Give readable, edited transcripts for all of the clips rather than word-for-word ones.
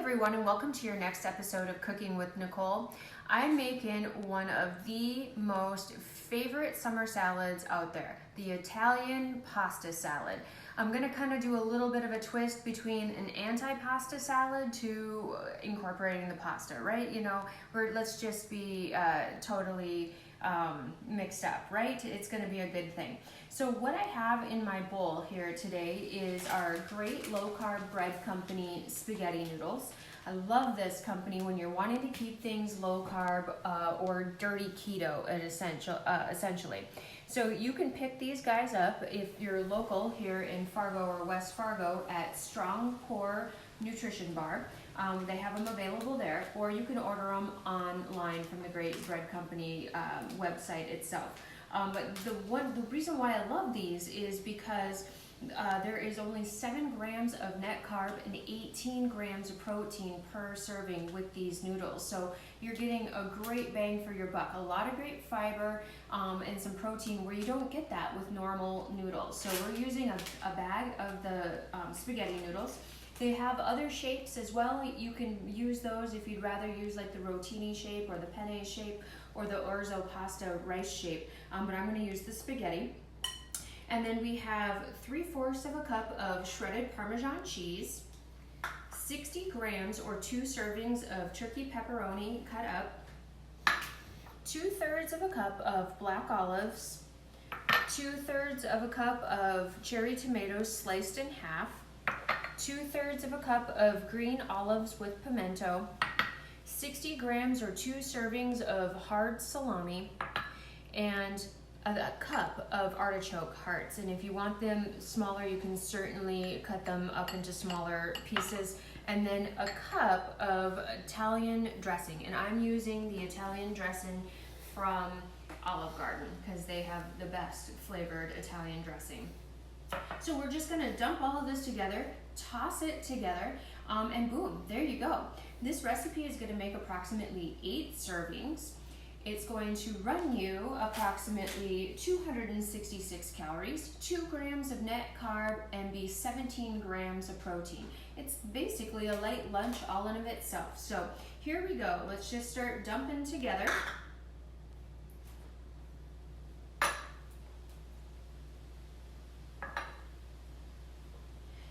everyone, and welcome to your next episode of Cooking with Nichole. I'm making one of the most favorite summer salads out there, the Italian pasta salad. I'm gonna kind of do a little bit of a twist between an anti-pasta salad to incorporating the pasta, right? You know, let's just be totally mixed up, right? It's gonna be a good thing. So what I have in my bowl here today is our great low-carb bread company spaghetti noodles. I love this company when you're wanting to keep things low-carb or dirty keto essentially. So you can pick these guys up if you're local here in Fargo or West Fargo at Strong Core Nutrition Bar. They have them available there, or you can order them online from the Great Bread Company website itself. But the reason why I love these is because there is only 7 grams of net carb and 18 grams of protein per serving with these noodles. So you're getting a great bang for your buck. A lot of great fiber and some protein where you don't get that with normal noodles. So we're using a bag of the spaghetti noodles. They have other shapes as well. You can use those if you'd rather use like the rotini shape or the penne shape or the orzo pasta rice shape, but I'm going to use the spaghetti. And then we have 3/4 of a cup of shredded Parmesan cheese, 60 grams or 2 servings of turkey pepperoni cut up, 2/3 of a cup of black olives, 2/3 of a cup of cherry tomatoes sliced in half, 2/3 of a cup of green olives with pimento, 60 grams or 2 servings of hard salami, and a cup of artichoke hearts. And if you want them smaller, you can certainly cut them up into smaller pieces. And then a cup of Italian dressing. And I'm using the Italian dressing from Olive Garden because they have the best flavored Italian dressing. So we're just gonna dump all of this together, toss it together, and boom, there you go. This recipe is gonna make approximately 8 servings. It's going to run you approximately 266 calories, 2 grams of net carb, and be 17 grams of protein. It's basically a light lunch all in of itself. So here we go. Let's just start dumping together.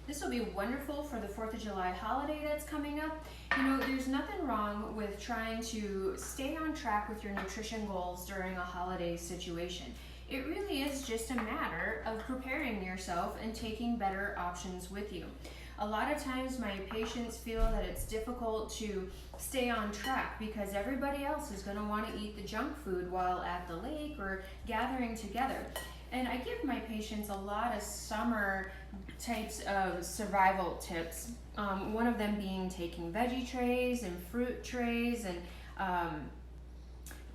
This will be wonderful for the 4th of July holiday that's coming up. You know, there's nothing wrong with trying to stay on track with your nutrition goals during a holiday situation. It really is just a matter of preparing yourself and taking better options with you. A lot of times my patients feel that it's difficult to stay on track because everybody else is going to want to eat the junk food while at the lake or gathering together. And I give my patients a lot of summer types of survival tips. One of them being taking veggie trays and fruit trays and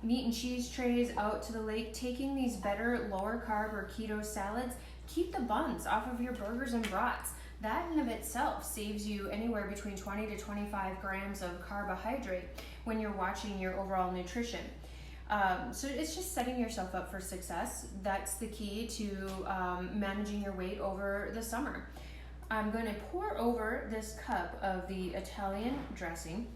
meat and cheese trays out to the lake, taking these better lower carb or keto salads. Keep the buns off of your burgers and brats. That in of itself saves you anywhere between 20 to 25 grams of carbohydrate when you're watching your overall nutrition. So it's just setting yourself up for success. That's the key to managing your weight over the summer. I'm going to pour over this cup of the Italian dressing.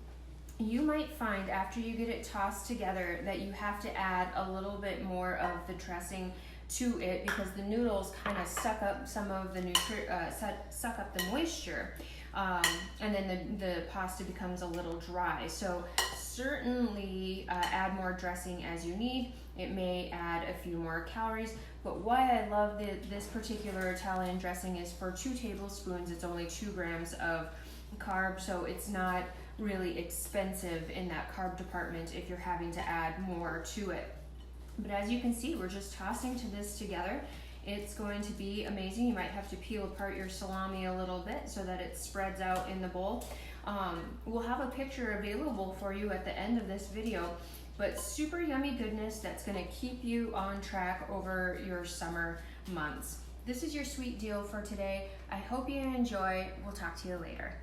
You might find after you get it tossed together that you have to add a little bit more of the dressing to it because the noodles kind of suck up some of the suck up the moisture, and then the pasta becomes a little dry. So certainly add more dressing as you need. It may add a few more calories, but why I love this particular Italian dressing is for 2 tablespoons, it's only 2 grams of carb, so it's not really expensive in that carb department if you're having to add more to it. But as you can see, we're just tossing to this together. It's going to be amazing. You might have to peel apart your salami a little bit so that it spreads out in the bowl. We'll have a picture available for you at the end of this video, but super yummy goodness that's going to keep you on track over your summer months. This is your sweet deal for today. I hope you enjoy. We'll talk to you later.